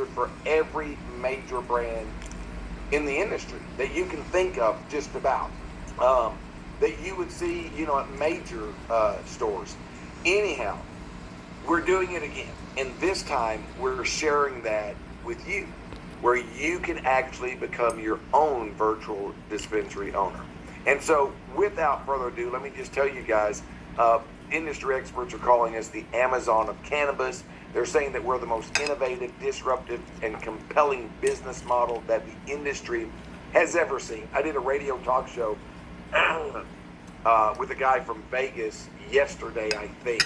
registered for every major brand in the industry that you can think of, just about, that you would see, at major stores. Anyhow, we're doing it again, and this time we're sharing that with you, where you can actually become your own virtual dispensary owner. And so, without further ado, let me just tell you guys, industry experts are calling us the Amazon of cannabis. They're saying that we're the most innovative, disruptive, and compelling business model that the industry has ever seen. I did a radio talk show with a guy from Vegas yesterday, I think,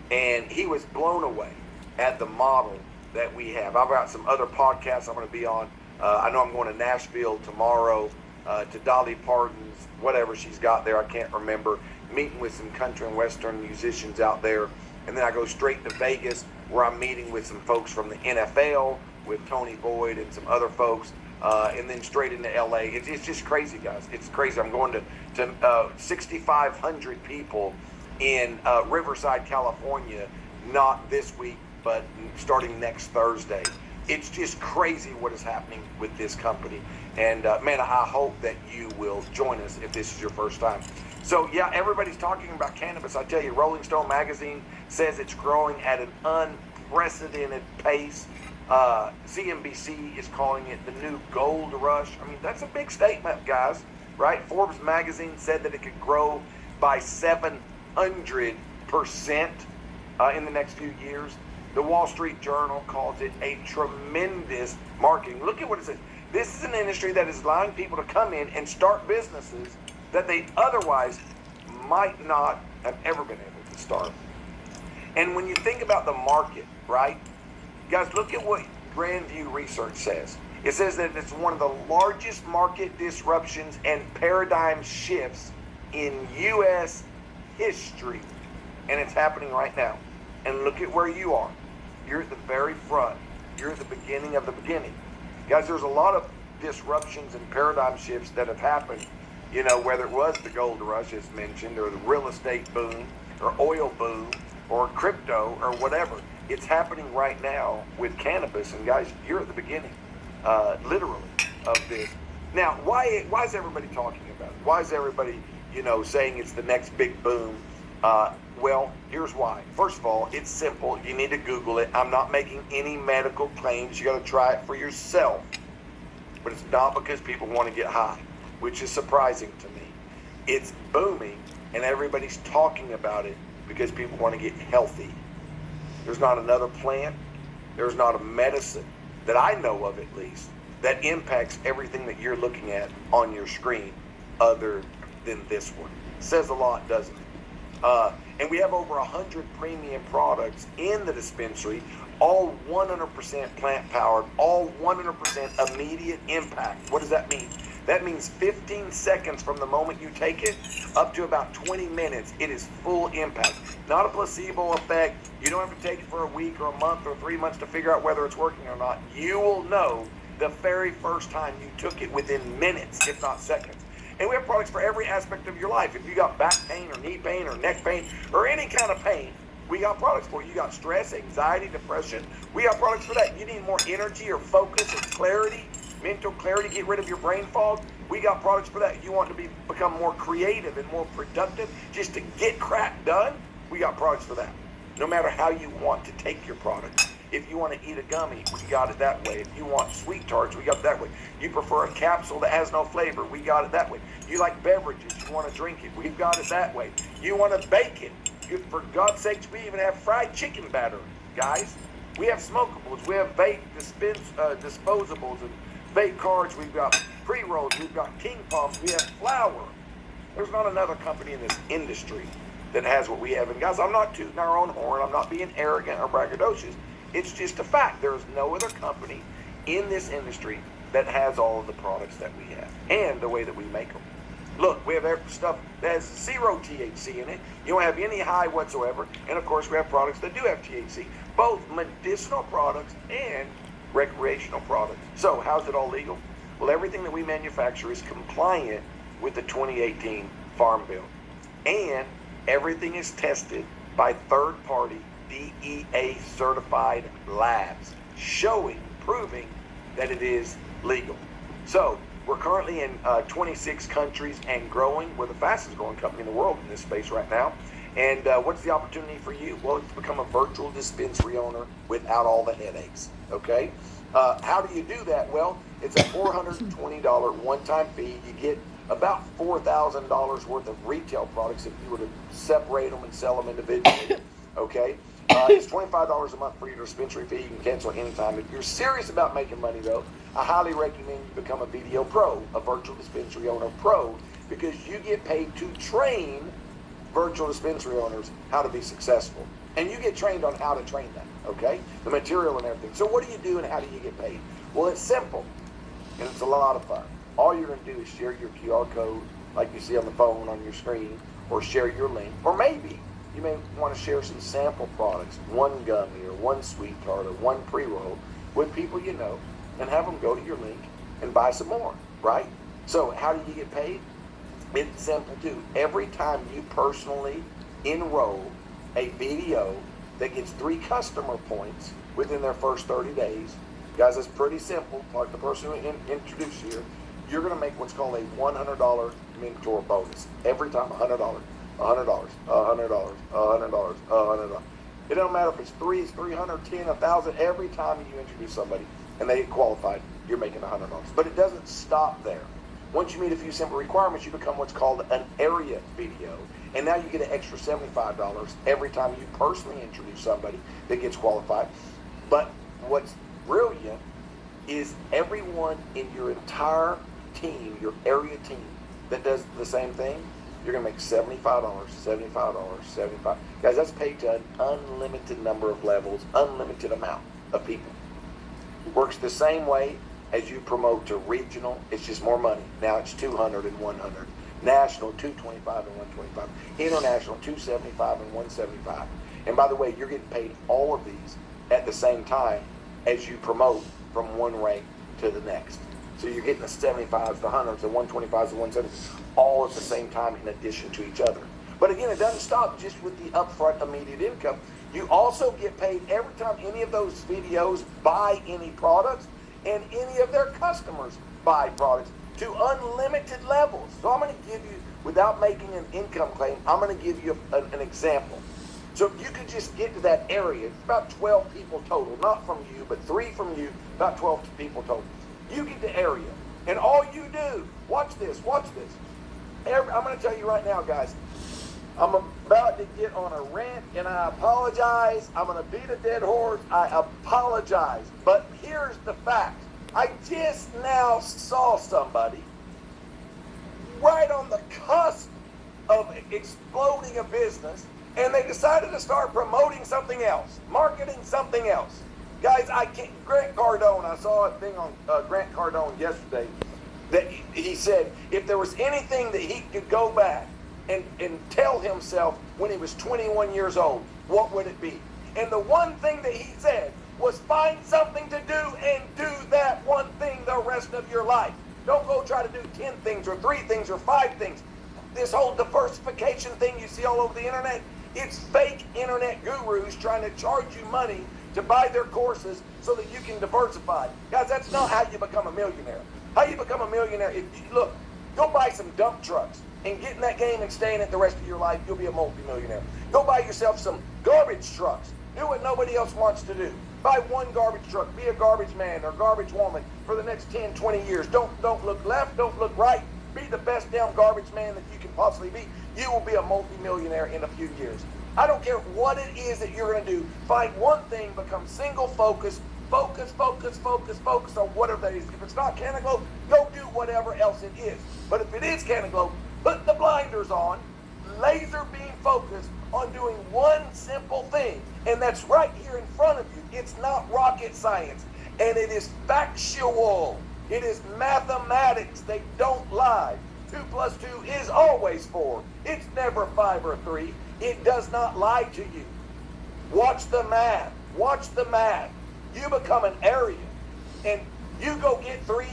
and he was blown away at the model that we have. I've got some other podcasts I'm going to be on. I know I'm going to Nashville tomorrow to Dolly Parton's, whatever she's got there, I can't remember, meeting with some country and western musicians out there. And then I go straight to Vegas, where I'm meeting with some folks from the NFL, with Tony Boyd and some other folks, and then straight into LA. It's just crazy, guys. It's crazy. I'm going to 6,500 people in Riverside, California, not this week, but starting next Thursday. It's just crazy what is happening with this company. And man, I hope that you will join us if this is your first time. So yeah, everybody's talking about cannabis. I tell you, Rolling Stone magazine says it's growing at an unprecedented pace. CNBC is calling it the new gold rush. I mean, that's a big statement, guys, right? Forbes magazine said that it could grow by 700% in the next few years. The Wall Street Journal calls it a tremendous marketing. Look at what it says. This is an industry that is allowing people to come in and start businesses that they otherwise might not have ever been able to start. And when you think about the market, right? Guys, look at what Grandview Research says. It says that it's one of the largest market disruptions and paradigm shifts in U.S. history. And it's happening right now. And look at where you are. You're at the very front. You're at the beginning of the beginning. Guys, there's a lot of disruptions and paradigm shifts that have happened, whether it was the gold rush, as mentioned, or the real estate boom, or oil boom, or crypto, or whatever. It's happening right now with cannabis. And guys, you're at the beginning, literally, of this. Now, why is everybody talking about it? Why is everybody, saying it's the next big boom? Well, here's why. First of all, it's simple. You need to Google it. I'm not making any medical claims. You got to try it for yourself. But it's not because people want to get high, which is surprising to me. It's booming, and everybody's talking about it because people want to get healthy. There's not another plant, there's not a medicine that I know of, at least, that impacts everything that you're looking at on your screen other than this one. Says a lot, doesn't it? And we have over 100 premium products in the dispensary, all 100% plant-powered, all 100% immediate impact. What does that mean? That means 15 seconds from the moment you take it up to about 20 minutes, it is full impact. Not a placebo effect. You don't have to take it for a week or a month or 3 months to figure out whether it's working or not. You will know the very first time you took it within minutes, if not seconds. And we have products for every aspect of your life. If you got back pain or knee pain or neck pain or any kind of pain, we got products for you. You got stress, anxiety, depression. We got products for that. You need more energy or focus or clarity, mental clarity, get rid of your brain fog. We got products for that. You want to become more creative and more productive just to get crap done? We got products for that. No matter how you want to take your product. If you want to eat a gummy, we got it that way. If you want sweet tarts, we got it that way. You prefer a capsule that has no flavor, we got it that way. You like beverages, you want to drink it, we've got it that way. You want to bake it. For God's sakes, we even have fried chicken batter, guys. We have smokables, we have vape disposables and vape cards. We've got pre-rolls, we've got king pumps, we have flour. There's not another company in this industry that has what we have. And guys, I'm not tooting our own horn. I'm not being arrogant or braggadocious. It's just a fact. There is no other company in this industry that has all of the products that we have and the way that we make them. Look, we have stuff that has 0 THC in it. You don't have any high whatsoever. And of course, we have products that do have THC, both medicinal products and recreational products. So how's it all legal? Well, everything that we manufacture is compliant with the 2018 Farm Bill. And everything is tested by third-party DEA certified labs, showing proving that it is legal. So we're currently in 26 countries and growing. We're the fastest growing company in the world in this space right now. And what's the opportunity for you? Well, it's to become a virtual dispensary owner without all the headaches, okay? How do you do that? Well, it's a $420 one-time fee. You get about $4,000 worth of retail products if you were to separate them and sell them individually, okay? It's $25 a month for your dispensary fee. You can cancel anytime. If you're serious about making money, though, I highly recommend you become a BDO Pro, a virtual dispensary owner pro, because you get paid to train virtual dispensary owners how to be successful. And you get trained on how to train them, okay? The material and everything. So what do you do and how do you get paid? Well, it's simple, and it's a lot of fun. All you're going to do is share your QR code like you see on the phone on your screen, or share your link, or maybe you may want to share some sample products, one gummy or one sweet tart or one pre-roll with people you know, and have them go to your link and buy some more, right? So how do you get paid? It's simple too. Every time you personally enroll a BDO that gets 3 customer points within their first 30 days, guys, it's pretty simple. Like the person who introduced you, you're going to make what's called a $100 mentor bonus every time. $100, $100, $100, $100, $100. It don't matter if it's 3, it's 300, 10, 1,000. Every time you introduce somebody and they get qualified, you're making $100. But it doesn't stop there. Once you meet a few simple requirements, you become what's called an area BDO. And now you get an extra $75 every time you personally introduce somebody that gets qualified. But what's brilliant is everyone in your entire team, your area team, that does the same thing, you're going to make $75, $75, $75. Guys, that's paid to an unlimited number of levels, unlimited amount of people. Works the same way as you promote to regional. It's just more money. Now it's 200 and 100. National, 225 and 125. International, 275 and 175. And by the way, you're getting paid all of these at the same time as you promote from one rank to the next. So you're getting the 75s, the 100s, the 125s, the 170s, all at the same time in addition to each other. But again, it doesn't stop just with the upfront immediate income. You also get paid every time any of those videos buy any products and any of their customers buy products to unlimited levels. So I'm going to give you, without making an income claim, I'm going to give you an example. So if you could just get to that area, it's about 12 people total, not from you, but 3 from you, about 12 people total. You get the area, and all you do, watch this. I'm going to tell you right now, guys, I'm about to get on a rant, and I apologize. I'm going to beat a dead horse. I apologize. But here's the fact. I just now saw somebody right on the cusp of exploding a business, and they decided to start promoting something else, marketing something else. Guys, Grant Cardone, I saw a thing on Grant Cardone yesterday that he said if there was anything that he could go back and tell himself when he was 21 years old, what would it be? And the one thing that he said was find something to do and do that one thing the rest of your life. Don't go try to do 10 things or 3 things or 5 things. This whole diversification thing you see all over the internet, it's fake internet gurus trying to charge you money to buy their courses so that you can diversify. Guys, that's not how you become a millionaire. How you become a millionaire, if you, look, go buy some dump trucks and get in that game and stay in it the rest of your life, you'll be a multimillionaire. Go buy yourself some garbage trucks. Do what nobody else wants to do. Buy one garbage truck. Be a garbage man or garbage woman for the next 10, 20 years. Don't look left. Don't look right. Be the best damn garbage man that you can possibly be. You will be a multimillionaire in a few years. I don't care what it is that you're going to do. Find one thing, become single focus on whatever that is. If it's not CannaGlobe, go do whatever else it is. But if it is CannaGlobe, put the blinders on, laser beam focus on doing one simple thing. And that's right here in front of you. It's not rocket science. And it is factual. It is mathematics. They don't lie. 2 + 2 is always 4. It's never 5 or 3. It does not lie to you. Watch the math. Watch the math. You become an area, and you go get 3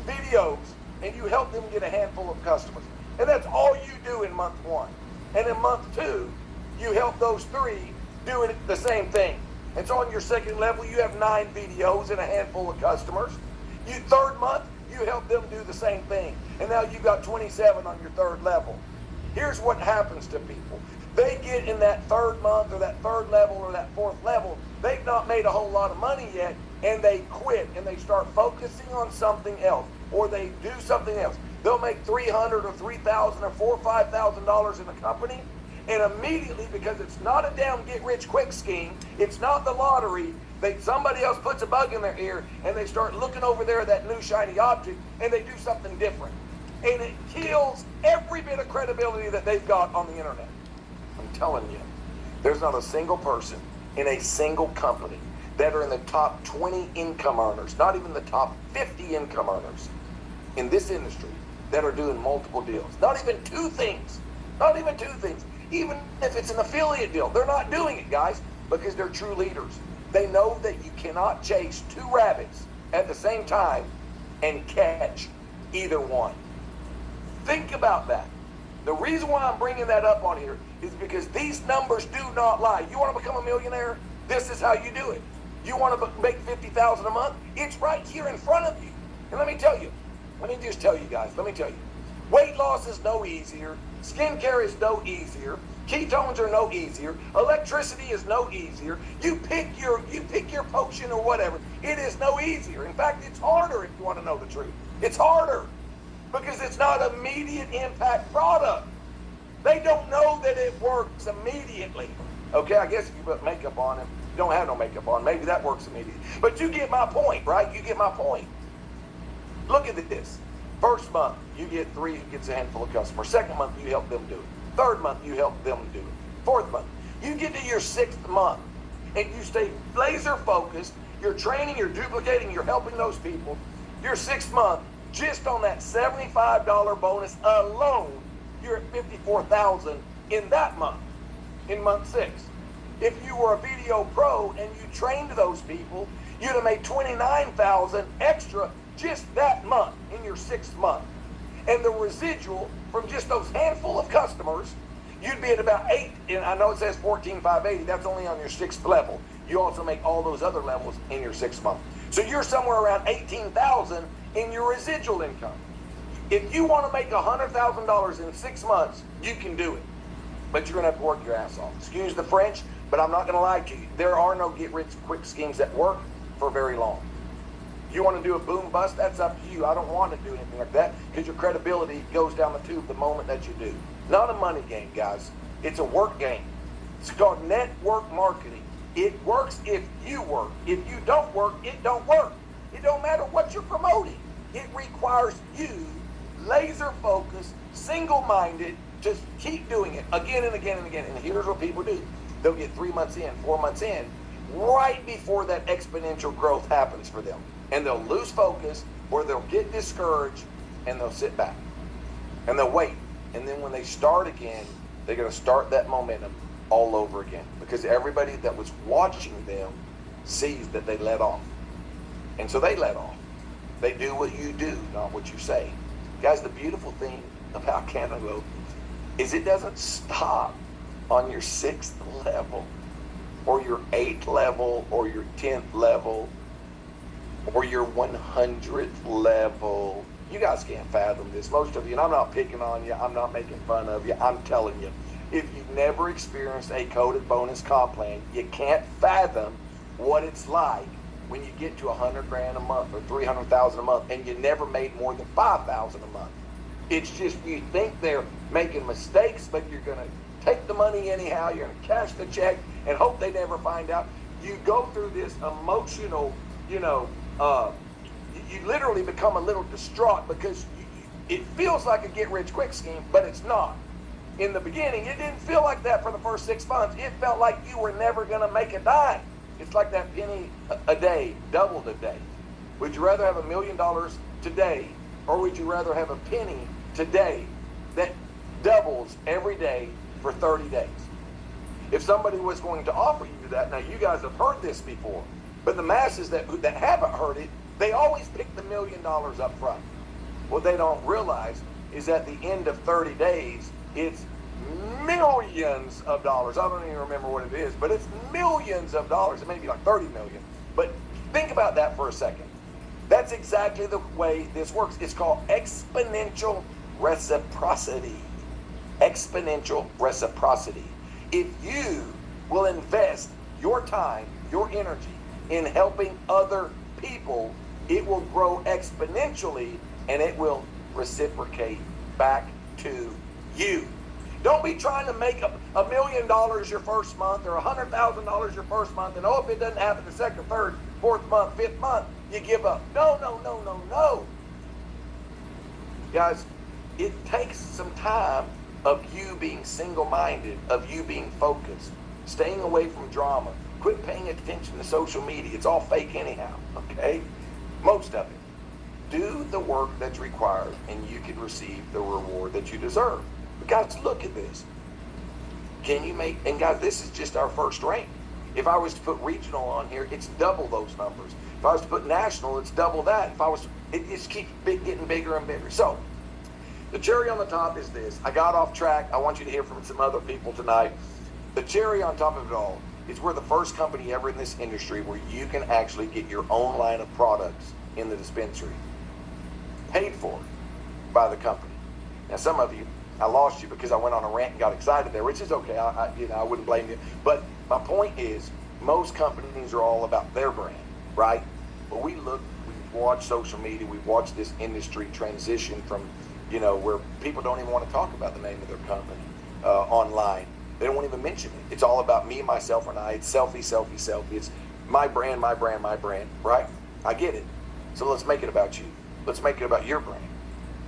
videos, and you help them get a handful of customers. And that's all you do in month 1. And in month 2, you help those 3 doing the same thing. And so on your second level, you have 9 videos and a handful of customers. Third month, you help them do the same thing. And now you've got 27 on your third level. Here's what happens to people. They get in that third month or that third level or that fourth level. They've not made a whole lot of money yet, and they quit and they start focusing on something else, or they do something else. They'll make $300 or $3,000 or $4,000 or $5,000 in a company, and immediately, because it's not a damn get-rich-quick scheme, it's not the lottery, somebody else puts a bug in their ear, and they start looking over there at that new shiny object, and they do something different. And it kills every bit of credibility that they've got on the internet. I'm telling you, there's not a single person in a single company that are in the top 20 income earners, not even the top 50 income earners in this industry that are doing multiple deals. Not even 2 things. Not even 2 things. Even if it's an affiliate deal, they're not doing it, guys, because they're true leaders. They know that you cannot chase 2 rabbits at the same time and catch either one. Think about that. The reason why I'm bringing that up on here is because these numbers do not lie. You want to become a millionaire? This is how you do it. You want to make $50,000 a month? It's right here in front of you. And let me just tell you guys, weight loss is no easier. Skincare is no easier. Ketones are no easier. Electricity is no easier. You pick your potion or whatever. It is no easier. In fact, it's harder if you want to know the truth. It's harder because it's not an immediate impact product. They don't know that it works immediately. Okay, I guess if you put makeup on and you don't have no makeup on, maybe that works immediately. But you get my point, right? You get my point. Look at this. First month, you get 3 who gets a handful of customers. Second month, you help them do it. Third month, you help them do it. Fourth month, you get to your 6th month, and you stay laser focused. You're training, you're duplicating, you're helping those people. Your 6th month, just on that $75 bonus alone, you're at $54,000 in that month, in month 6. If you were a video pro and you trained those people, you'd have made $29,000 extra just that month in your 6th month. And the residual from just those handful of customers, you'd be at about 8, and I know it says 14,580, that's only on your 6th level. You also make all those other levels in your 6th month. So you're somewhere around 18,000 in your residual income. If you want to make $100,000 in 6 months, you can do it. But you're going to have to work your ass off. Excuse the French, but I'm not going to lie to you. There are no get-rich-quick schemes that work for very long. You want to do a boom bust, that's up to you. I don't want to do anything like that because your credibility goes down the tube the moment that you do. Not a money game, guys. It's a work game. It's called network marketing. It works if you work. If you don't work, it don't work. It don't matter what you're promoting. It requires you, laser focused, single-minded, just keep doing it again and again and again. And here's what people do. They'll get 3 months in, 4 months in, right before that exponential growth happens for them. And they'll lose focus, or they'll get discouraged, and they'll sit back. And they'll wait. And then when they start again, they're going to start that momentum all over again. Because everybody that was watching them sees that they let off. And so they let off. They do what you do, not what you say. Guys, the beautiful thing about CannaGlobe is it doesn't stop on your 6th level, or your 8th level, or your 10th level, or your 100th level. You guys can't fathom this. Most of you, and I'm not picking on you, I'm not making fun of you, I'm telling you, if you've never experienced a coded bonus comp plan, you can't fathom what it's like when you get to 100 grand a month or 300,000 a month and you never made more than 5,000 a month. It's just you think they're making mistakes, but you're going to take the money anyhow, you're going to cash the check and hope they never find out. You go through this emotional, you literally become a little distraught because it feels like a get-rich-quick scheme, but it's not. In the beginning, it didn't feel like that for the first 6 months. It felt like you were never going to make a dime. It's like that penny a day, doubled a day. Would you rather have $1 million today, or would you rather have a penny today that doubles every day for 30 days? If somebody was going to offer you that, now you guys have heard this before, but the masses that haven't heard it, they always pick the $1 million up front. What they don't realize is at the end of 30 days, it's millions of dollars. I don't even remember what it is, but it's millions of dollars. It may be like 30 million. But think about that for a second. That's exactly the way this works. It's called exponential reciprocity. Exponential reciprocity. If you will invest your time, your energy in helping other people, it will grow exponentially and it will reciprocate back to you. Don't be trying to make $1 million your first month or $100,000 your first month, and if it doesn't happen the second, third, fourth month, fifth month, you give up. No. Guys, it takes some time of you being single-minded, of you being focused, staying away from drama, quit paying attention to social media. It's all fake anyhow, okay? Most of it. Do the work that's required, and you can receive the reward that you deserve. But guys, look at this. Can you make, and guys, this is just our first rank. If I was to put regional on here, it's double those numbers. If I was to put national, it's double that. It just keeps getting bigger and bigger. So, the cherry on the top is this. I got off track. I want you to hear from some other people tonight. The cherry on top of it all is we're the first company ever in this industry where you can actually get your own line of products in the dispensary, paid for by the company. Now, some of you, I lost you because I went on a rant and got excited there, which is okay. I wouldn't blame you. But my point is, most companies are all about their brand, right? But we watch social media, we watch this industry transition from, where people don't even want to talk about the name of their company online. They don't want to even mention it. It's all about me, myself, and I. It's selfie. It's my brand, right? I get it. So let's make it about you. Let's make it about your brand,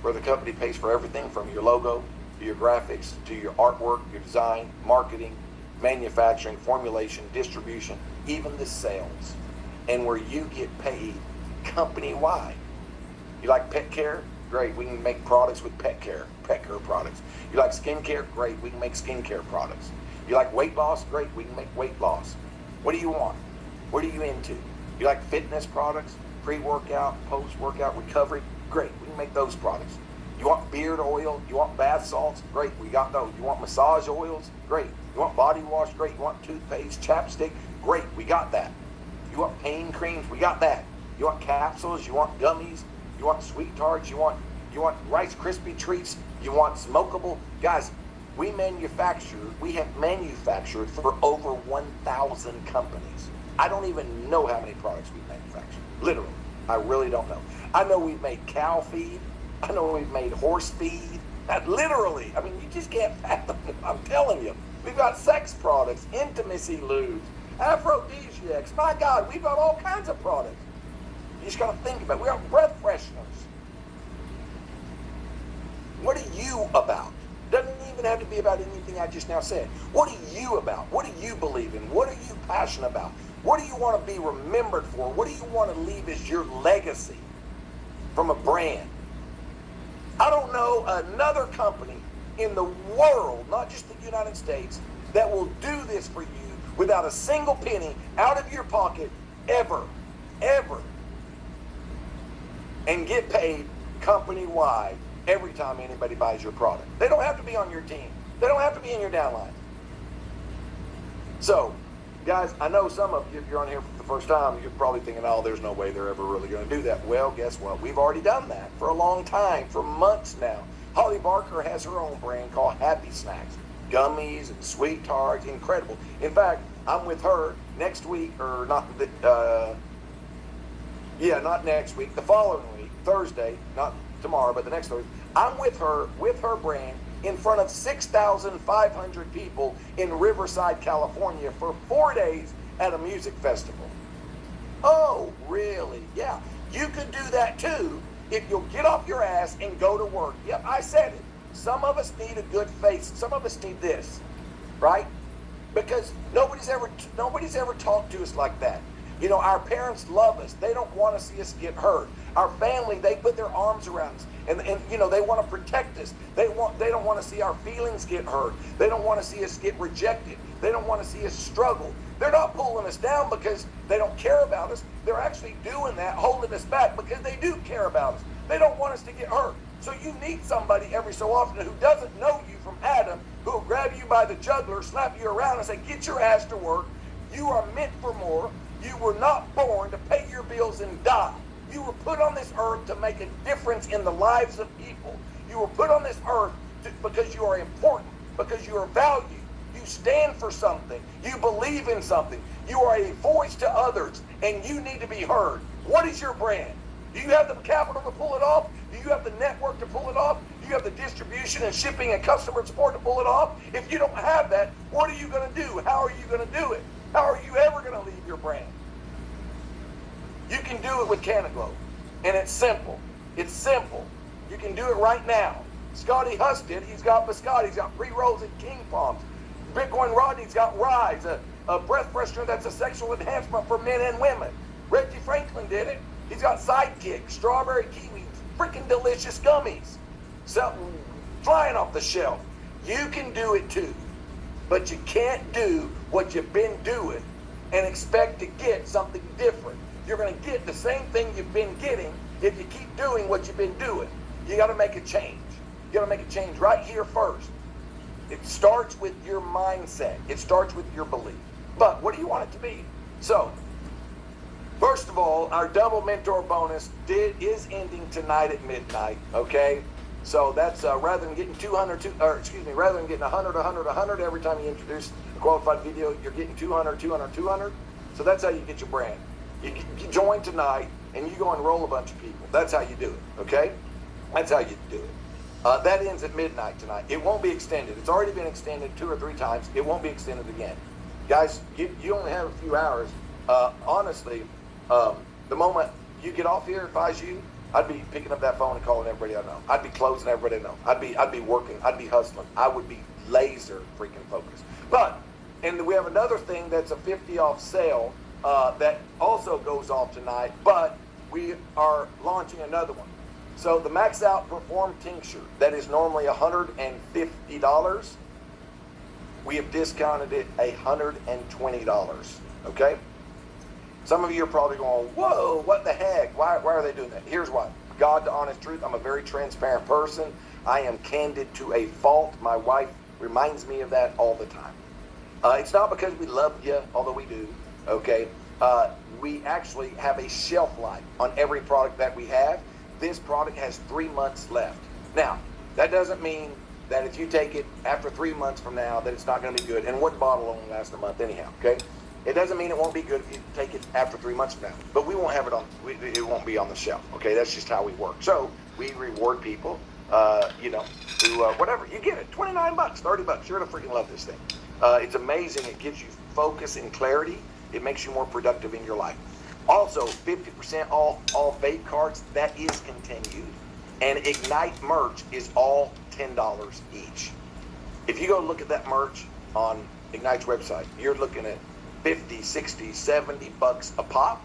where the company pays for everything from your logo to your graphics to your artwork, your design, marketing, manufacturing, formulation, distribution, even the sales, and where you get paid company-wide. You like pet care? Great, we can make products with pet care products. You like skincare? Great, we can make skincare products. You like weight loss? Great, we can make weight loss. What do you want? What are you into? You like fitness products, pre-workout, post-workout recovery? Great, we can make those products. You want beard oil? You want bath salts? Great, we got those. You want massage oils? Great. You want body wash? Great. You want toothpaste, chapstick? Great, we got that. You want pain creams? We got that. You want capsules? You want gummies? You want sweet tarts? You want Rice Krispie treats? You want smokable? Guys, we have manufactured for over 1,000 companies. I don't even know how many products we've manufactured. Literally, I really don't know. I know we've made cow feed. I know we've made horse feed. Literally, you just can't fathom it. I'm telling you. We've got sex products, intimacy lubes, aphrodisiacs. My God, we've got all kinds of products. You just got to think about it. We got breath fresheners. What are you about? Doesn't even have to be about anything I just now said. What are you about? What do you believe in? What are you passionate about? What do you want to be remembered for? What do you want to leave as your legacy from a brand? I don't know another company in the world, not just the United States, that will do this for you without a single penny out of your pocket ever, and get paid company-wide every time anybody buys your product. They don't have to be on your team. They don't have to be in your downline. So, guys, I know some of you, if you're on here for the first time, you're probably thinking, oh, there's no way they're ever really going to do that. Well, guess what? We've already done that for a long time, for months now. Holly Barker has her own brand called Happy Snacks. Gummies and sweet tarts, incredible. In fact, I'm with her next week, or not next week, the following week, Thursday, not tomorrow, but the next Thursday. I'm with her brand, in front of 6,500 people in Riverside, California for 4 days at a music festival. Oh, really? Yeah. You could do that too if you'll get off your ass and go to work. Yep, I said it. Some of us need a good face. Some of us need this, right? Because nobody's ever talked to us like that. Our parents love us. They don't want to see us get hurt. Our family, they put their arms around us. And they want to protect us. They don't want to see our feelings get hurt. They don't want to see us get rejected. They don't want to see us struggle. They're not pulling us down because they don't care about us. They're actually doing that, holding us back because they do care about us. They don't want us to get hurt. So you need somebody every so often who doesn't know you from Adam who will grab you by the jugular, slap you around, and say, get your ass to work. You are meant for more. You were not born to pay your bills and die. You were put on this earth to make a difference in the lives of people. You were put on this earth because you are important, because you are valued. You stand for something. You believe in something. You are a voice to others, and you need to be heard. What is your brand? Do you have the capital to pull it off? Do you have the network to pull it off? Do you have the distribution and shipping and customer support to pull it off? If you don't have that, what are you going to do? How are you going to do it? How are you ever going to leave your brand? You can do it with CannaGlobe, and it's simple. It's simple. You can do it right now. Scotty Huss did. He's got biscotti. He's got pre-rolls and king palms. Bitcoin Rodney's got Rise, a breath freshener that's a sexual enhancement for men and women. Reggie Franklin did it. He's got Sidekick, strawberry kiwi, freaking delicious gummies. So, flying off the shelf. You can do it too. But you can't do what you've been doing and expect to get something different. You're going to get the same thing you've been getting if you keep doing what you've been doing. You got to make a change. You got to make a change right here first. It starts with your mindset. It starts with your belief. But what do you want it to be? So, first of all, our double mentor bonus is ending tonight at midnight. Okay, so that's rather than getting rather than getting 100 every time you introduce a qualified video, you're getting 200. So that's how you get your brand. You join tonight and you go and roll a bunch of people. That's how you do it. Okay, that's how you do it. That ends at midnight tonight. It won't be extended. It's already been extended 2 or 3 times. It won't be extended again. Guys, you only have a few hours. Honestly, the moment you get off here, if I was you, I'd be picking up that phone and calling everybody I know. I'd be closing everybody I know. I'd be working. I'd be hustling. I would be laser freaking focused. And we have another thing that's a 50 off sale that also goes off tonight, but we are launching another one. So the Max Out Perform Tincture, that is normally $150. We have discounted it $120, okay? Some of you are probably going, whoa, what the heck? Why are they doing that? Here's why. God, the honest truth, I'm a very transparent person. I am candid to a fault. My wife reminds me of that all the time. It's not because we love you, although we do, okay? We actually have a shelf life on every product that we have. This product has 3 months left. Now, that doesn't mean that if you take it after 3 months from now that it's not going to be good. And what bottle only lasts a month anyhow, okay? It doesn't mean it won't be good if you take it after 3 months from now. But we won't have it on, it won't be on the shelf, okay? That's just how we work. So we reward people, who, whatever. You get it, 29 bucks, 30 bucks. You're going to freaking love this thing. It's amazing. It gives you focus and clarity. It makes you more productive in your life. Also, 50% off all vape carts. That is continued. And Ignite merch is all $10 each. If you go look at that merch on Ignite's website, you're looking at 50, 60, 70 bucks a pop.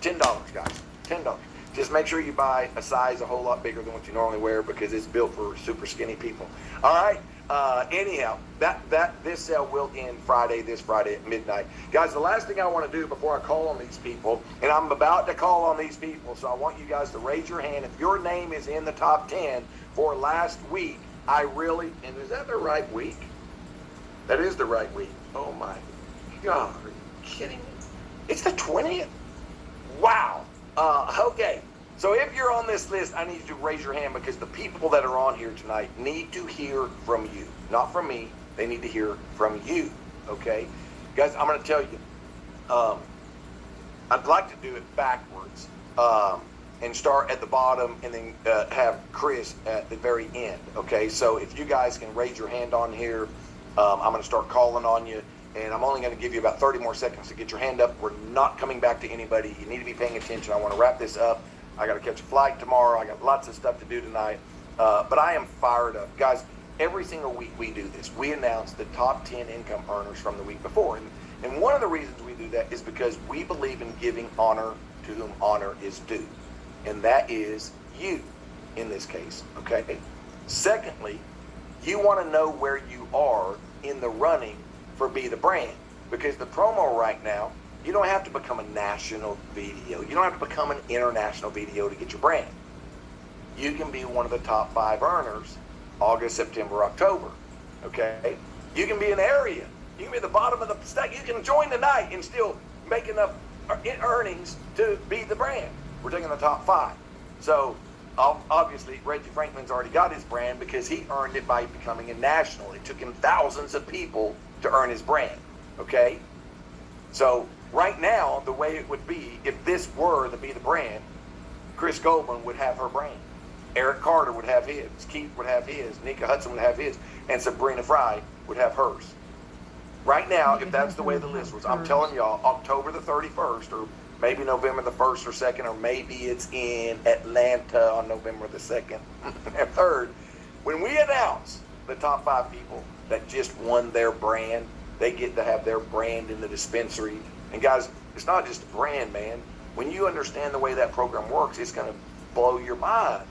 $10, guys. $10. Just make sure you buy a size a whole lot bigger than what you normally wear because it's built for super skinny people. All right. Anyhow, this sale will end this Friday at midnight. Guys, the last thing I want to do before I call on these people, and I'm about to call on these people, so I want you guys to raise your hand. If your name is in the top 10 for last week, and is that the right week? That is the right week. Oh my God, are you kidding me? It's the 20th? Wow. Okay. So if you're on this list, I need you to raise your hand because the people that are on here tonight need to hear from you. Not from me. They need to hear from you. Okay? Guys, I'm going to tell you, I'd like to do it backwards and start at the bottom and then have Chris at the very end. Okay? So if you guys can raise your hand on here, I'm going to start calling on you. And I'm only going to give you about 30 more seconds to get your hand up. We're not coming back to anybody. You need to be paying attention. I want to wrap this up. I got to catch a flight tomorrow. I got lots of stuff to do tonight. But I am fired up. Guys, every single week we do this. We announce the top 10 income earners from the week before. And one of the reasons we do that is because we believe in giving honor to whom honor is due. And that is you in this case. Okay? Secondly, you want to know where you are in the running for Be the Brand. Because the promo right now, you don't have to become a national video. You don't have to become an international video to get your brand. You can be one of the top 5 earners August, September, October. Okay? You can be an area. You can be at the bottom of the stack. You can join tonight and still make enough earnings to be the brand. We're taking the top 5. So obviously Reggie Franklin's already got his brand because he earned it by becoming a national. It took him thousands of people to earn his brand. Okay? So right now, the way it would be, if this were to be the brand, Chris Goldman would have her brand. Eric Carter would have his. Keith would have his. Nika Hudson would have his. And Sabrina Fry would have hers. Right now, if that's the way the list was, I'm telling y'all, October the 31st, or maybe November the 1st or 2nd, or maybe it's in Atlanta on November the 2nd and 3rd, when we announce the top 5 people that just won their brand, they get to have their brand in the dispensary. And guys, it's not just a brand, man. When you understand the way that program works, it's going to blow your mind.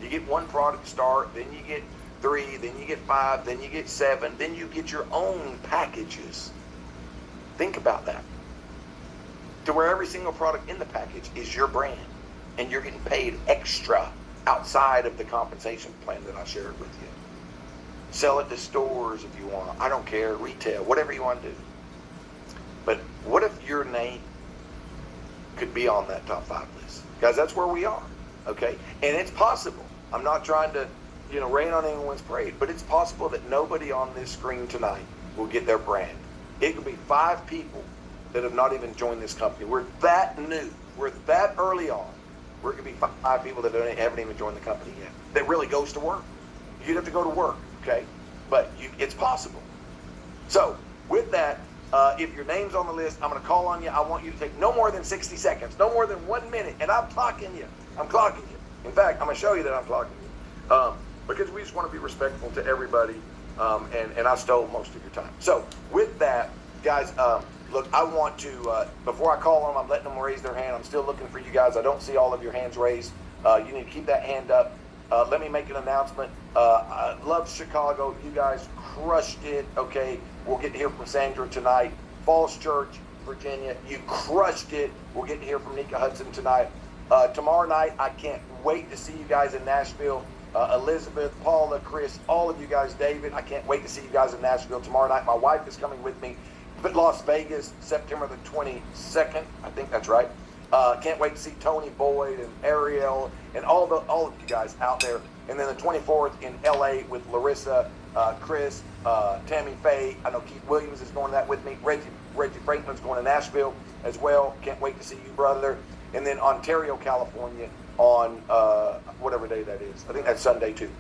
You get one product to start, then you get 3, then you get 5, then you get 7, then you get your own packages. Think about that. To where every single product in the package is your brand, and you're getting paid extra outside of the compensation plan that I shared with you. Sell it to stores if you want. I don't care. Retail, whatever you want to do. But what if your name could be on that top 5 list? Guys, that's where we are. Okay? And it's possible. I'm not trying to, rain on anyone's parade, but it's possible that nobody on this screen tonight will get their brand. It could be 5 people that have not even joined this company. We're that new. We're that early on. Where it could be 5 people that haven't even joined the company yet. That really goes to work. You'd have to go to work, okay? But it's possible. So, with that, if your name's on the list, I'm going to call on you. I want you to take no more than 60 seconds, no more than 1 minute, and I'm clocking you. I'm clocking you. In fact, I'm going to show you that I'm clocking you. Because we just want to be respectful to everybody, and I stole most of your time. So, with that, guys, look, I want to, before I call on them, I'm letting them raise their hand. I'm still looking for you guys. I don't see all of your hands raised. You need to keep that hand up. Let me make an announcement. I love Chicago. You guys crushed it. Okay, we'll get to hear from Sandra tonight. Falls Church, Virginia, you crushed it. We'll get to hear from Nika Hudson tonight. Tomorrow night, I can't wait to see you guys in Nashville. Elizabeth, Paula, Chris, all of you guys, David, I can't wait to see you guys in Nashville tomorrow night. My wife is coming with me. Las Vegas, September the 22nd. I think that's right. Can't wait to see Tony Boyd and Ariel and all of you guys out there. And then the 24th in LA with Larissa, Chris, Tammy Faye. I know Keith Williams is going to that with me. Reggie Franklin's going to Nashville as well. Can't wait to see you, brother. And then Ontario, California on whatever day that is. I think that's Sunday too.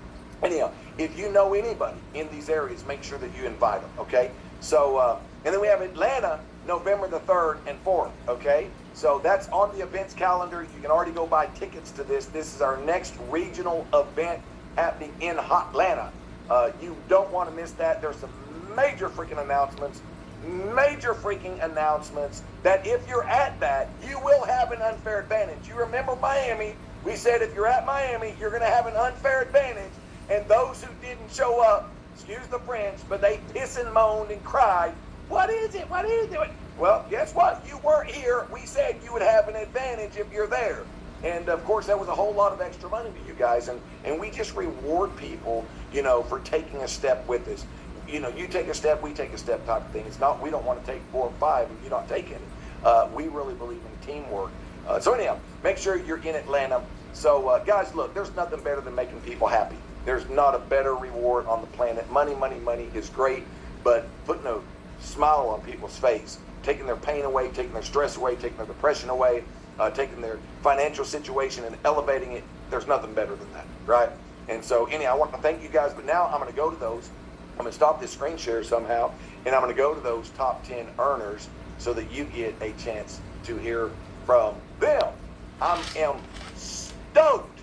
Anyhow, if you know anybody in these areas, make sure that you invite them, okay? So, and then we have Atlanta, November the 3rd and 4th, okay? So that's on the events calendar. You can already go buy tickets to this. This is our next regional event happening in Atlanta. You don't want to miss that. There's some major freaking announcements that if you're at that, you will have an unfair advantage. You remember Miami. We said if you're at Miami, you're going to have an unfair advantage. And those who didn't show up, excuse the French, but they pissed and moaned and cried, what is it? What is it? Well, guess what? You weren't here. We said you would have an advantage if you're there. And, of course, that was a whole lot of extra money to you guys. And we just reward people, for taking a step with us. You take a step, we take a step type of thing. It's not, we don't want to take 4 or 5 if you're not taking it. We really believe in teamwork. So anyhow, make sure you're in Atlanta. So, guys, look, there's nothing better than making people happy. There's not a better reward on the planet. Money is great, but putting a smile on people's face, taking their pain away, taking their stress away, taking their depression away, taking their financial situation and elevating it, there's nothing better than that, right? And so, anyhow, I want to thank you guys, but now I'm going to go to those. I'm going to stop this screen share somehow, and I'm going to go to those top 10 earners so that you get a chance to hear from them. I am stoked.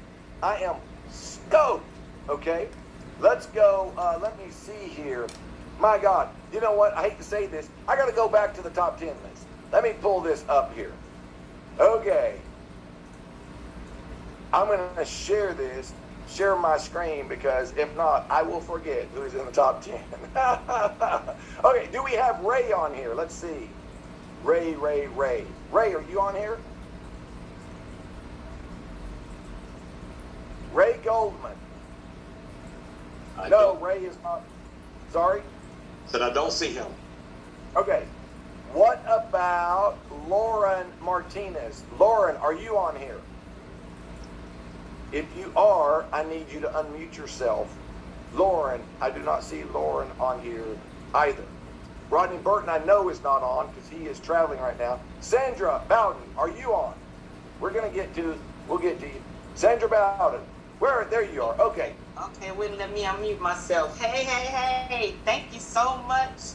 Okay? Let's go. Let me see here. My God. You know what? I hate to say this. I got to go back to the top 10 list. Let me pull this up here. Okay. I'm going to share my screen, because if not, I will forget who's in the top 10. Okay, do we have Ray on here? Let's see. Ray. Ray, are you on here? Ray Goldman. No, Ray is not. Sorry? Said I don't see him. Okay. What about Lauren Martinez? Lauren, are you on here? If you are, I need you to unmute yourself. Lauren, I do not see Lauren on here either. Rodney Burton, I know, is not on because he is traveling right now. Sandra Bowden, are you on? We'll get to you. Sandra Bowden, there you are. Okay. Okay, wouldn't let me unmute myself. Hey. Thank you so much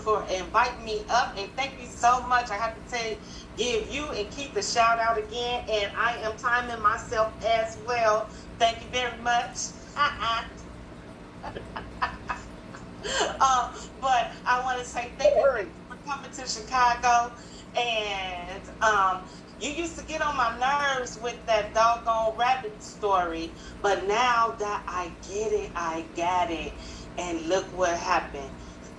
for inviting me up. And thank you so much. I have to give you and Keith a shout out again. And I am timing myself as well. Thank you very much. But I want to say thank you for coming to Chicago. And you used to get on my nerves with that doggone rabbit story. But now that I got it. And look what happened.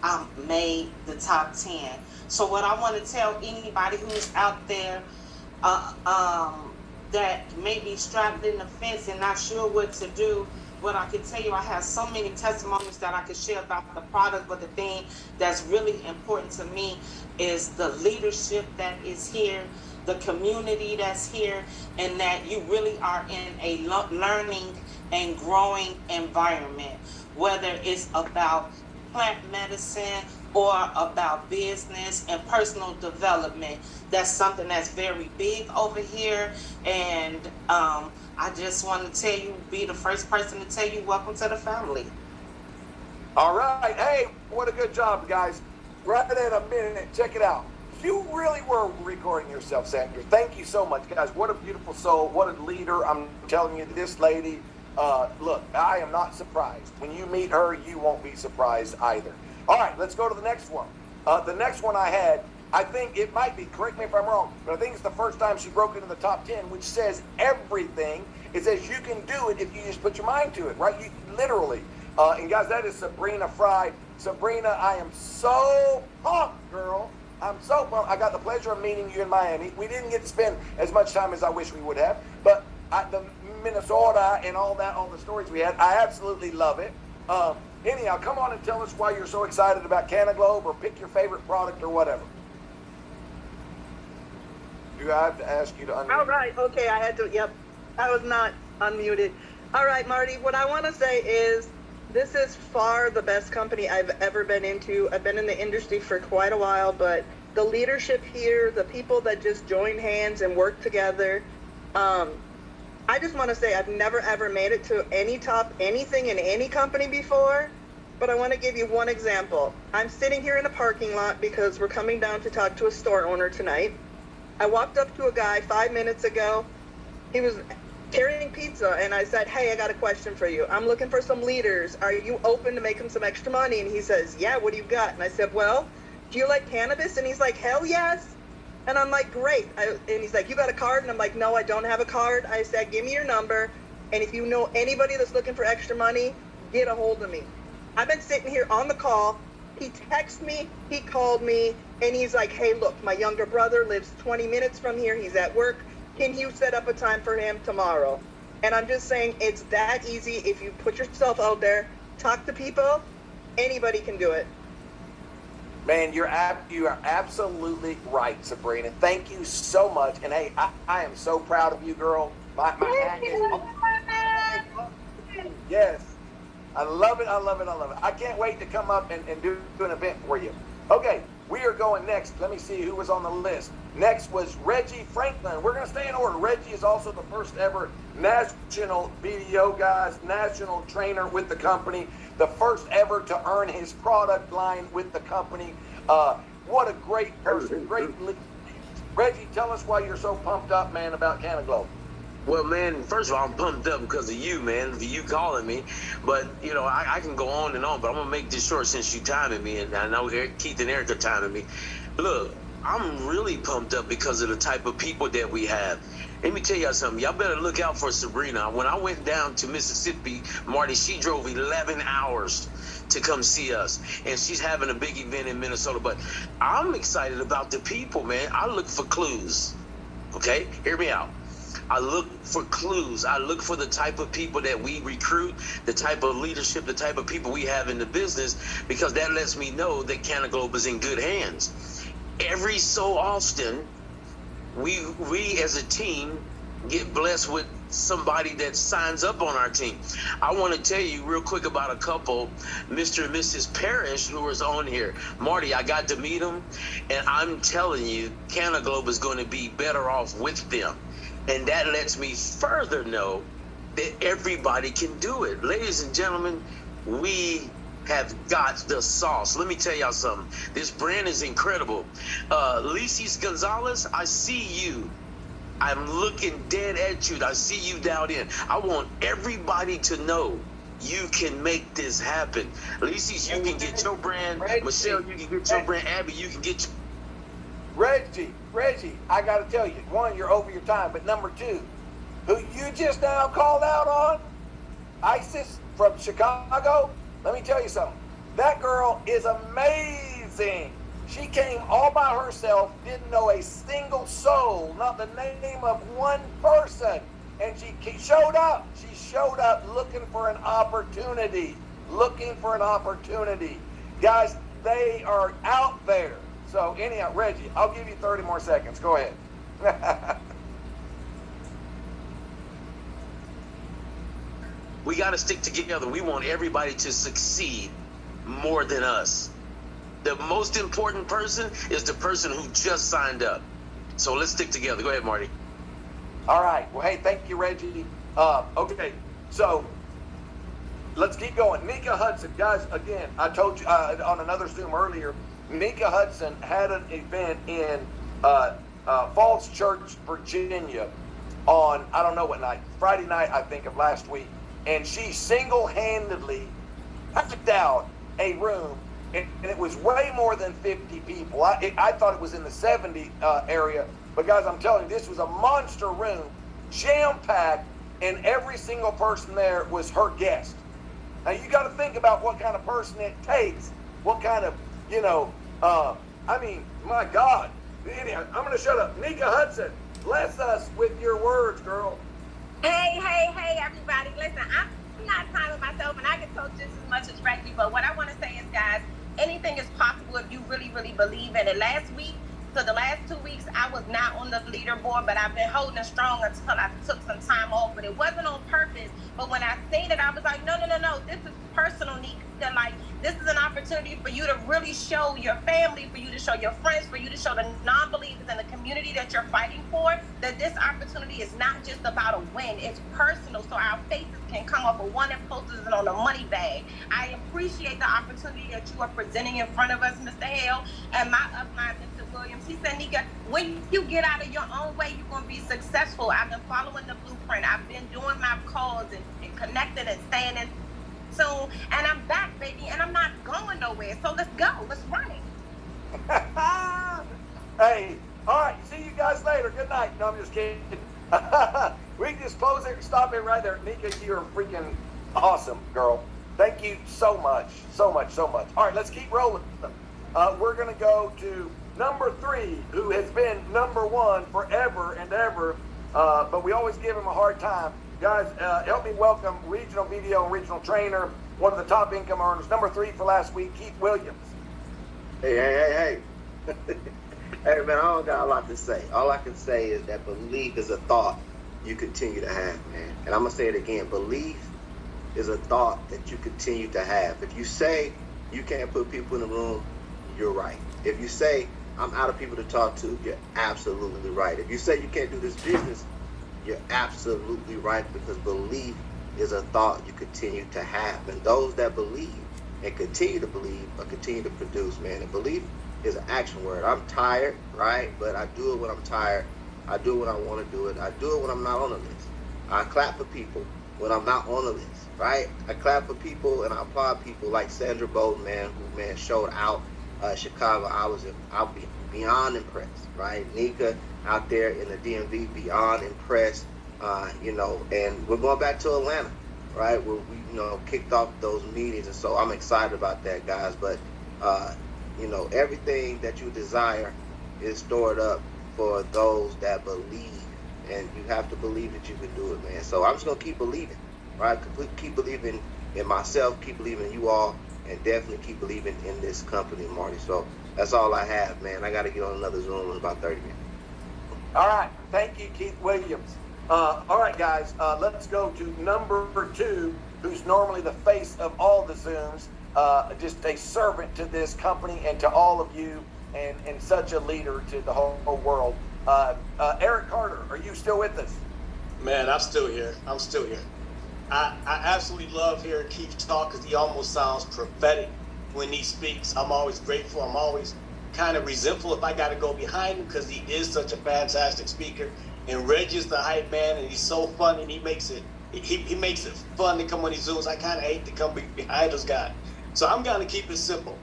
I made the top 10. So what I want to tell anybody who's out there that may be strapped in the fence and not sure what to do, what I can tell you, I have so many testimonies that I could share about the product, but the thing that's really important to me is the leadership that is here, the community that's here, and that you really are in a learning and growing environment, whether it's about plant medicine or about business and personal development. That's something that's very big over here, and I just want to tell you, be the first person to tell you, welcome to the family. All right. Hey, what a good job, guys. Right in a minute. Check it out. You really were recording yourself, Sandra. Thank you so much, guys. What a beautiful soul. What a leader. I'm telling you, this lady, look, I am not surprised. When you meet her, you won't be surprised either. All right, let's go to the next one. The next one I had, I think it might be, correct me if I'm wrong, but I think it's the first time she broke into the top 10, which says everything. It says you can do it if you just put your mind to it, right? You literally. And guys, that is Sabrina Fry. Sabrina, I am so pumped, girl. I'm so pumped. I got the pleasure of meeting you in Miami. We didn't get to spend as much time as I wish we would have, but the Minnesota and all the stories we had, I absolutely love it. Anyhow, come on and tell us why you're so excited about CannaGlobe, or pick your favorite product or whatever. Do I have to ask you to unmute? All right. Okay. I had to. Yep. I was not unmuted. All right, Marty. What I want to say is this is far the best company I've ever been into. I've been in the industry for quite a while, but the leadership here, the people that just join hands and work together, I just want to say I've never ever made it to anything in any company before, but I want to give you one example. I'm sitting here in a parking lot because we're coming down to talk to a store owner tonight. I walked up to a guy 5 minutes ago. He was carrying pizza, and I said, hey, I got a question for you. I'm looking for some leaders. Are you open to making some extra money? And he says, yeah, what do you got? And I said, well, do you like cannabis? And he's like, hell yes. And I'm like, great. And he's like, you got a card? And I'm like, no, I don't have a card. I said, give me your number. And if you know anybody that's looking for extra money, get a hold of me. I've been sitting here on the call. He texted me, he called me, and he's like, hey, look, my younger brother lives 20 minutes from here. He's at work. Can you set up a time for him tomorrow? And I'm just saying, it's that easy. If you put yourself out there, talk to people, anybody can do it. Man, you are absolutely right, Sabrina. Thank you so much. And hey, I am so proud of you, girl. My hat is yes. I love it. I can't wait to come up and do an event for you. Okay, we are going next. Let me see who was on the list. Next was Reggie Franklin. We're going to stay in order. Reggie is also the first ever national BDO guys, national trainer with the company, the first ever to earn his product line with the company. What a great person, great leader. Reggie, tell us why you're so pumped up, man, about CannaGlobe. Well, man, first of all, I'm pumped up because of you, man, for you calling me. But, you know, I can go on and on, but I'm going to make this short since you timing me, and I know Keith and Eric are timing me. Look, I'm really pumped up because of the type of people that we have. Let me tell y'all something. Y'all better look out for Sabrina. When I went down to Mississippi, Marty, she drove 11 hours to come see us. And she's having a big event in Minnesota. But I'm excited about the people, man. I look for clues. Okay? Hear me out. I look for clues. I look for the type of people that we recruit, the type of leadership, the type of people we have in the business, because that lets me know that CannaGlobe is in good hands. Every so often, we as a team get blessed with somebody that signs up on our team. I want to tell you real quick about a couple, Mr. and Mrs. Parrish, who was on here. Marty, I got to meet them, and I'm telling you, CannaGlobe is going to be better off with them. And that lets me further know that everybody can do it. Ladies and gentlemen, we have got the sauce. Let me tell y'all something. This brand is incredible. Lisis Gonzalez, I see you. I'm looking dead at you. I see you down in. I want everybody to know you can make this happen. Lisis, you can get your brand. Reggie. Michelle, you can get your brand. Abby, you can get Reggie, I got to tell you, one, you're over your time, but number two, who you just now called out on, Isis from Chicago, let me tell you something. That girl is amazing. She came all by herself, didn't know a single soul, not the name of one person. And she showed up. She showed up looking for an opportunity. Guys, they are out there. So anyhow, Reggie, I'll give you 30 more seconds. Go ahead. We got to stick together. We want everybody to succeed more than us. The most important person is the person who just signed up. So let's stick together. Go ahead, Marty. All right. Well, hey, thank you, Reggie. Okay, so let's keep going. Nika Hudson, guys, again, I told you on another Zoom earlier, Nika Hudson had an event in Falls Church, Virginia on, I don't know what night, Friday night, I think, of last week. And she single-handedly packed out a room, and it was way more than 50 people. I thought it was in the 70 area, but guys, I'm telling you, this was a monster room, jam-packed, and every single person there was her guest. Now, you got to think about what kind of person it takes, what kind of, my God. Anyhow, I'm going to shut up. Nika Hudson, bless us with your words, girl. Hey, everybody. Listen, I'm not timing myself, and I can talk just as much as Reggie, but what I want to say is, guys, anything is possible if you really, really believe in it. The last 2 weeks, I was not on the leaderboard, but I've been holding it strong until I took some time off, but it wasn't on purpose. But when I seen it, I was like, no, this is personal, Nika. Like, this is an opportunity for you to really show your family, for you to show your friends, for you to show the non-believers in the community that you're fighting for, that this opportunity is not just about a win, it's personal, so our faces can come off of wanted posters and on a money bag. I appreciate the opportunity that you are presenting in front of us, Mr. Hale, and my upline, Mr. Williams. He said, Nika, when you get out of your own way, you're going to be successful. I've been following the blueprint. I've been doing my calls and connecting and staying in soon, and I'm back, baby, and I'm not going nowhere. So let's go. Let's run it. Hey, all right. See you guys later. Good night. No, I'm just kidding. We can just close it. Stop it right there. Nika, you're freaking awesome, girl. Thank you so much. So much. All right, let's keep rolling. We're going to go to number 3, who has been number 1 forever and ever, but we always give him a hard time. Guys, help me welcome regional video and regional trainer, one of the top income earners, number 3 for last week, Keith Williams. Hey. Hey, man, I don't got a lot to say. All I can say is that belief is a thought you continue to have, man. And I'm going to say it again. Belief is a thought that you continue to have. If you say you can't put people in the room, you're right. If you say I'm out of people to talk to, you're absolutely right. If you say you can't do this business, you're absolutely right, because belief is a thought you continue to have. And those that believe and continue to believe or continue to produce, man. And belief is an action word. I'm tired, right? But I do it when I'm tired. I do it when I want to do it. I do it when I'm not on the list. I clap for people when I'm not on the list, right? I clap for people and I applaud people like Sandra Bowden, man, who, showed out Chicago. I'll be beyond impressed, right? Nika out there in the DMV, beyond impressed, and we're going back to Atlanta, right? Where we, kicked off those meetings. And so I'm excited about that, guys. But, everything that you desire is stored up for those that believe and you have to believe that you can do it, man. So I'm just gonna keep believing, right? Keep believing in myself, keep believing in you all, and definitely keep believing in this company, Marty. So that's all I have, man. I got to get on another Zoom in about 30 minutes. All right. Thank you, Keith Williams. All right, guys. Let's go to number 2, who's normally the face of all the Zooms, just a servant to this company and to all of you, and such a leader to the whole world. Eric Carter, are you still with us? Man, I'm still here. I absolutely love hearing Keith talk because he almost sounds prophetic when he speaks. I'm always grateful. I'm always kind of resentful if I got to go behind him because he is such a fantastic speaker. And Reggie is the hype man, and he's so fun, and he makes it fun to come on these Zooms. I kind of hate to come behind this guy. So I'm going to keep it simple.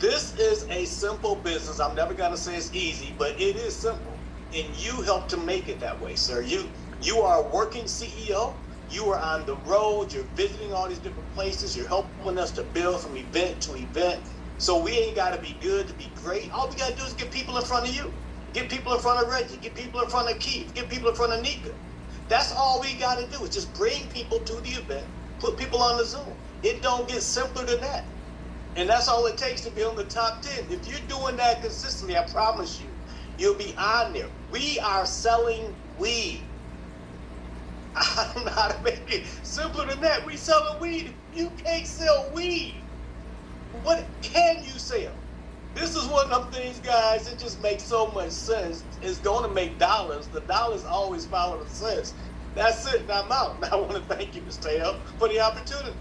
This is a simple business. I'm never going to say it's easy, but it is simple. And you help to make it that way, sir. You are a working CEO. You are on the road. You're visiting all these different places. You're helping us to build from event to event. So we ain't got to be good to be great. All we got to do is get people in front of you. Get people in front of Reggie. Get people in front of Keith. Get people in front of Nika. That's all we got to do is just bring people to the event. Put people on the Zoom. It don't get simpler than that. And that's all it takes to be on the top 10. If you're doing that consistently, I promise you, you'll be on there. We are selling weed. I don't know how to make it simpler than that. We selling weed. You can't sell weed. What can you sell? This is one of them things, guys, it just makes so much sense. It's going to make dollars. The dollars always follow the cents. That's it. I'm out. And I want to thank you, Mr. L, for the opportunity.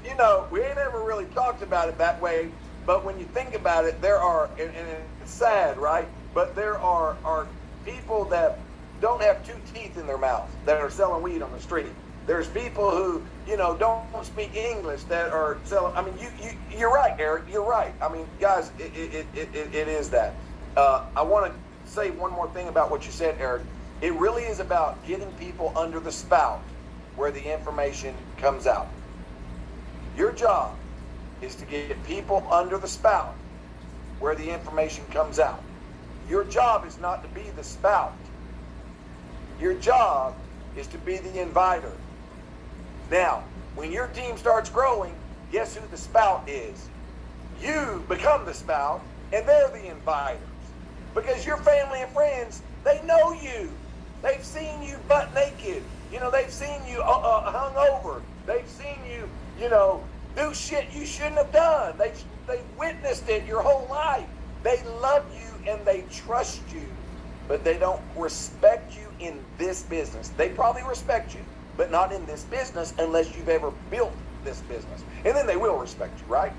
You know, we ain't ever really talked about it that way, but when you think about it, there are, and it's sad, right? But there are people that don't have 2 teeth in their mouth that are selling weed on the street. There's people who, don't speak English that are selling. I mean, you're right, Eric. You're right. I mean, guys, it is that. I want to say one more thing about what you said, Eric. It really is about getting people under the spout where the information comes out. Your job is to get people under the spout where the information comes out. Your job is not to be the spout. Your job is to be the inviter. Now, when your team starts growing, guess who the spout is? You become the spout, and they're the inviters. Because your family and friends, they know you. They've seen you butt naked. They've seen you hung over. They've seen you, do shit you shouldn't have done. They've witnessed it your whole life. They love you and they trust you, but they don't respect you in this business. They probably respect you, but not in this business unless you've ever built this business. And then they will respect you, right?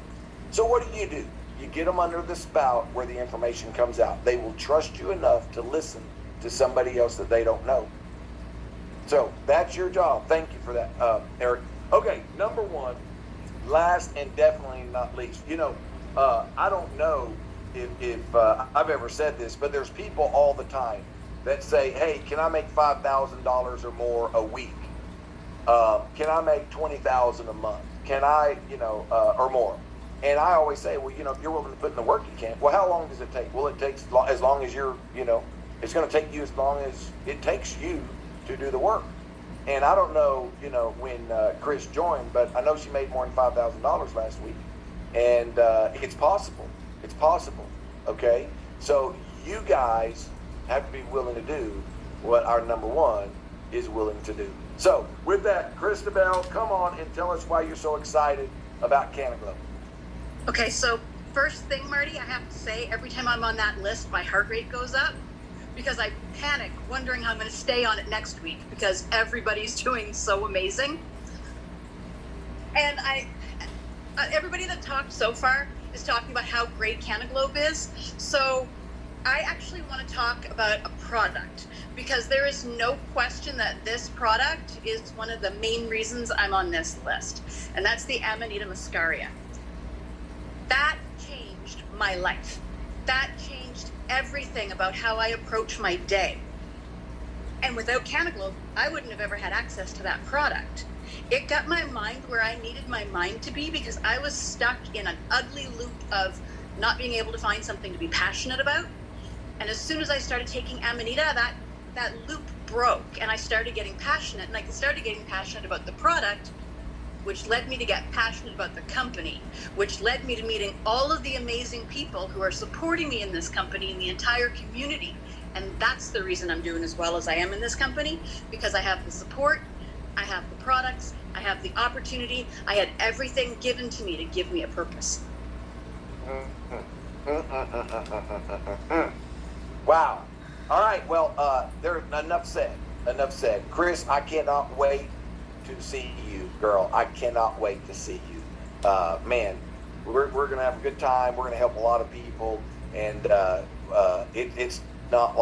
So what do? You get them under the spout where the information comes out. They will trust you enough to listen to somebody else that they don't know. So that's your job. Thank you for that, Eric. Okay, number 1, last and definitely not least. I don't know if I've ever said this, but there's people all the time that say, hey, can I make $5,000 or more a week? Can I make $20,000 a month? Can I, or more? And I always say, well, if you're willing to put in the work, you can. Well, how long does it take? Well, it takes as long as you're, it's going to take you as long as it takes you to do the work. And I don't know, when Chris joined, but I know she made more than $5,000 last week. And it's possible. It's possible. Okay? So you guys have to be willing to do what our number 1 is willing to do. So with that, Christabel, come on and tell us why you're so excited about CannaGlobe. Okay, so first thing, Marty, I have to say, every time I'm on that list, my heart rate goes up because I panic wondering how I'm going to stay on it next week because everybody's doing so amazing. And everybody that talked so far is talking about how great CannaGlobe is. So I actually want to talk about a product because there is no question that this product is one of the main reasons I'm on this list. And that's the Amanita muscaria. That changed my life. That changed everything about how I approach my day. And without CannaGlobe, I wouldn't have ever had access to that product. It got my mind where I needed my mind to be because I was stuck in an ugly loop of not being able to find something to be passionate about And as soon as I started taking Amanita, that loop broke, and I started getting passionate, and I started getting passionate about the product, which led me to get passionate about the company, which led me to meeting all of the amazing people who are supporting me in this company and the entire community. And that's the reason I'm doing as well as I am in this company, because I have the support, I have the products, I have the opportunity, I had everything given to me to give me a purpose. Wow. All right. Well, there's enough said. Enough said. Chris, I cannot wait to see you, girl. I cannot wait to see you. Man, we're gonna have a good time. We're gonna help a lot of people, and it's not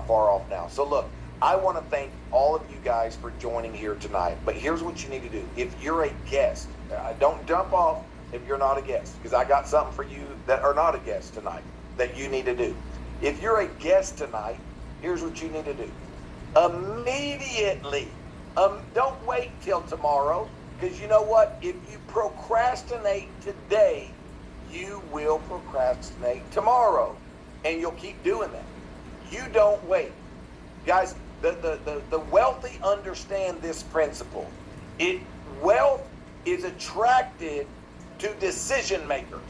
far off now. So look, I want to thank all of you guys for joining here tonight. But here's what you need to do. If you're a guest, don't jump off if you're not a guest, because I got something for you that are not a guest tonight that you need to do. If you're a guest tonight, here's what you need to do. Immediately, don't wait till tomorrow, because you know what? If you procrastinate today, you will procrastinate tomorrow, and you'll keep doing that. You don't wait. Guys, the wealthy understand this principle. Wealth is attracted to decision makers,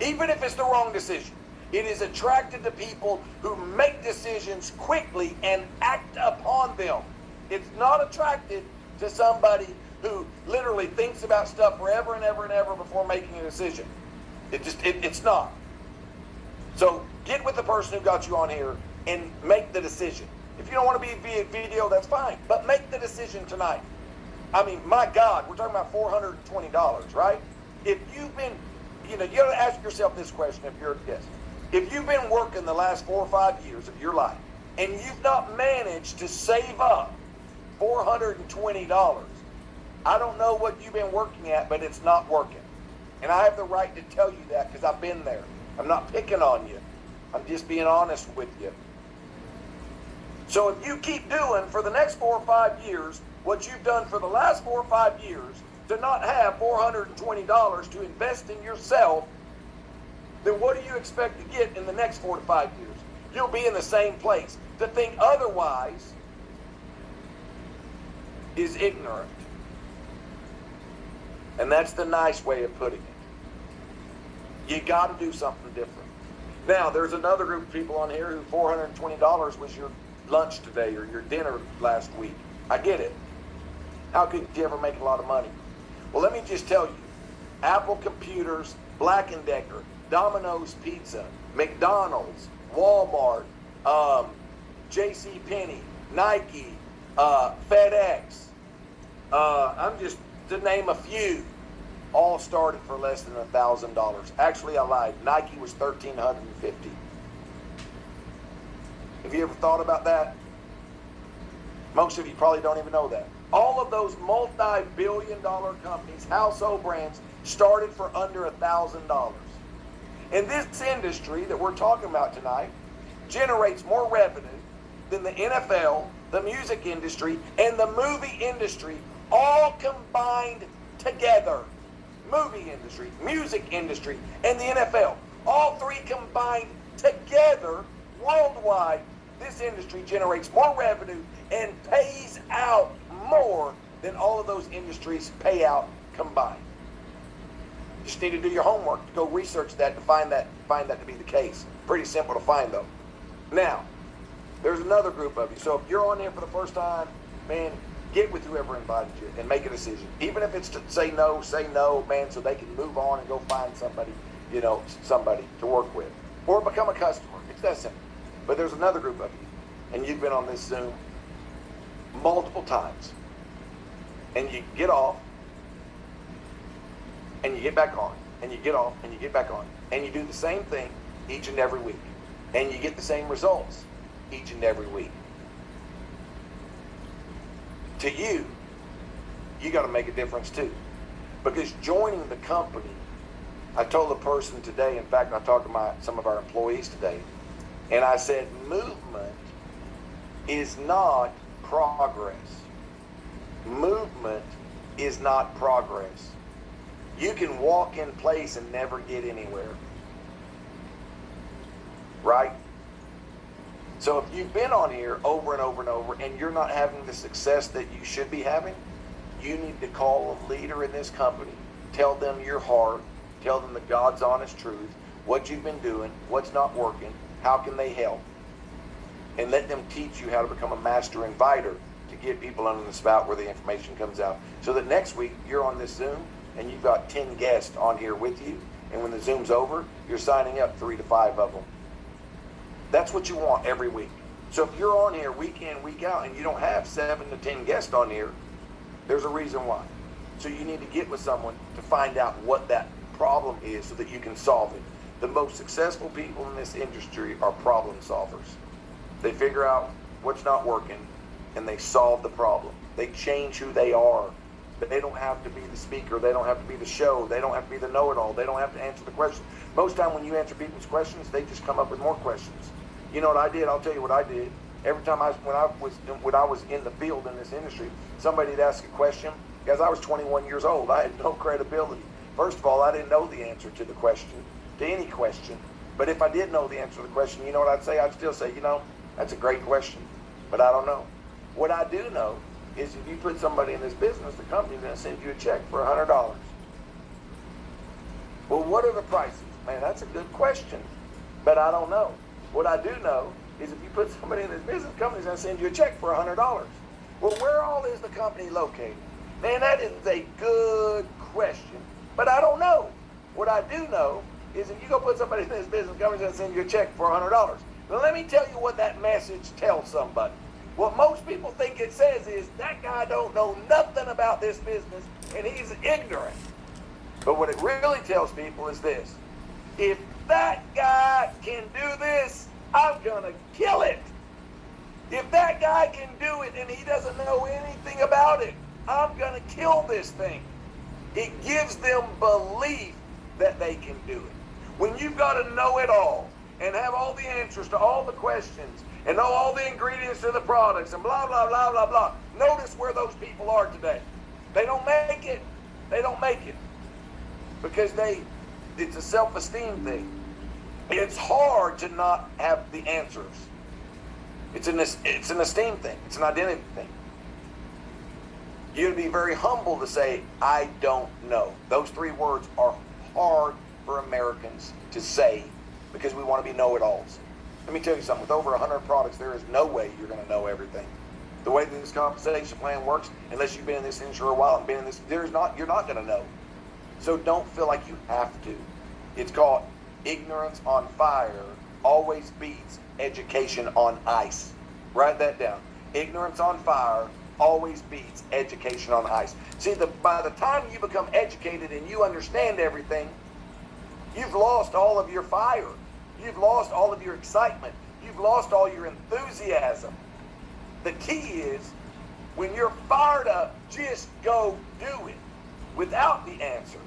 even if it's the wrong decision. It is attracted to people who make decisions quickly and act upon them. It's not attracted to somebody who literally thinks about stuff forever and ever and ever before making a decision. It's not. So get with the person who got you on here and make the decision. If you don't want to be via video, that's fine, but make the decision tonight. I mean, my God, we're talking about $420, right? If you've been, you got to ask yourself this question if you're a guest. If you've been working the last 4 or 5 years of your life and you've not managed to save up $420, I don't know what you've been working at, but it's not working. And I have the right to tell you that because I've been there. I'm not picking on you. I'm just being honest with you. So if you keep doing for the next 4 or 5 years what you've done for the last 4 or 5 years to not have $420 to invest in yourself, then what do you expect to get in the next 4 to 5 years? You'll be in the same place. To think otherwise is ignorant. And that's the nice way of putting it. You got to do something different. Now, there's another group of people on here who $420 was your lunch today or your dinner last week. I get it. How could you ever make a lot of money? Well, let me just tell you. Apple Computers, Black & Decker, Domino's Pizza, McDonald's, Walmart, JCPenney, Nike, FedEx, I'm just to name a few, all started for less than $1,000. Actually, I lied. Nike was $1,350. Have you ever thought about that? Most of you probably don't even know that. All of those multi-billion-dollar companies, household brands, started for under $1,000. And this industry that we're talking about tonight generates more revenue than the NFL, the music industry, and the movie industry all combined together. Movie industry, music industry, and the NFL. All three combined together worldwide. This industry generates more revenue and pays out more than all of those industries pay out combined. You just need to do your homework to go research that to find that to be the case. Pretty simple to find though. Now, there's another group of you. So if you're on here for the first time, man, get with whoever invited you and make a decision. Even if it's to say no, man, so they can move on and go find somebody, somebody to work with. Or become a customer. It's that simple. But there's another group of you, and you've been on this Zoom multiple times. And you get off, and you get back on, and you get off, and you get back on. And you do the same thing each and every week. And you get the same results each and every week. To you got to make a difference too. Because joining the company, I told a person today, in fact, I talked to some of our employees today, and I said, movement is not progress. Movement is not progress. You can walk in place and never get anywhere. Right? So if you've been on here over and over and over and you're not having the success that you should be having, you need to call a leader in this company, tell them your heart, tell them the God's honest truth, what you've been doing, what's not working, how can they help, and let them teach you how to become a master inviter to get people under the spout where the information comes out, so that next week you're on this Zoom and you've got 10 guests on here with you, and when the Zoom's over, you're signing up 3 to 5 of them. That's what you want every week. So if you're on here week in, week out, and you don't have 7 to 10 guests on here, there's a reason why. So you need to get with someone to find out what that problem is so that you can solve it. The most successful people in this industry are problem solvers. They figure out what's not working and they solve the problem. They change who they are. They don't have to be the speaker. They don't have to be the show. They don't have to be the know-it-all. They don't have to answer the question. Most time when you answer people's questions, they just come up with more questions. You know what I did? I'll tell you what I did. Every time when I was in the field in this industry, somebody'd ask a question. Guys, I was 21 years old. I had no credibility. First of all, I didn't know the answer to the question, to any question. But if I did know the answer to the question, you know what I'd say? I'd still say, that's a great question, but I don't know. What I do know is if you put somebody in this business, the company's going to send you a check for $100. Well, what are the prices? Man, that's a good question, but I don't know. What I do know is if you put somebody in this business, the company's going to send you a check for $100. Well, where all is the company located? Man, that is a good question, but I don't know. What I do know is if you go put somebody in this business, the company's going to send you a check for $100. Now, let me tell you what that message tells somebody. What most people think it says is, that guy don't know nothing about this business, and he's ignorant. But what it really tells people is this: if that guy can do this, I'm going to kill it. If that guy can do it and he doesn't know anything about it, I'm going to kill this thing. It gives them belief that they can do it. When you've got to know it all and have all the answers to all the questions and know all the ingredients to the products and blah, blah, blah, blah, blah, notice where those people are today. They don't make it. They don't make it because it's a self-esteem thing. It's hard to not have the answers. It's an esteem thing. It's an identity thing. You'd be very humble to say, I don't know. Those 3 words are hard for Americans to say because we want to be know-it-alls. Let me tell you something. With over 100 products, there is no way you're going to know everything. The way that this compensation plan works, unless you've been in this industry for a while and been in this, you're not going to know. So don't feel like you have to. It's called ignorance on fire always beats education on ice. Write that down. Ignorance on fire always beats education on ice. See, by the time you become educated and you understand everything, you've lost all of your fire. You've lost all of your excitement. You've lost all your enthusiasm. The key is, when you're fired up, just go do it without the answers.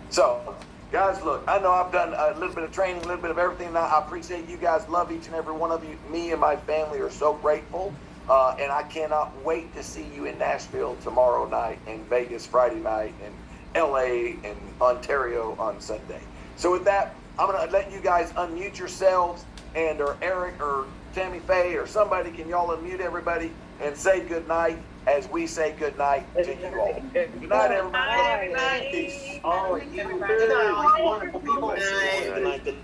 So, guys, look, I know I've done a little bit of training, a little bit of everything. I appreciate you guys. Love each and every one of you. Me and my family are so grateful. And I cannot wait to see you in Nashville tomorrow night, in Vegas Friday night, and LA and Ontario on Sunday. So with that, I'm going to let you guys unmute yourselves, and or Eric or Tammy Faye or somebody, can y'all unmute everybody and say good night as we say good night to you all. Good night, everybody. Bye, everybody. Peace. All you good, wonderful people. Good night.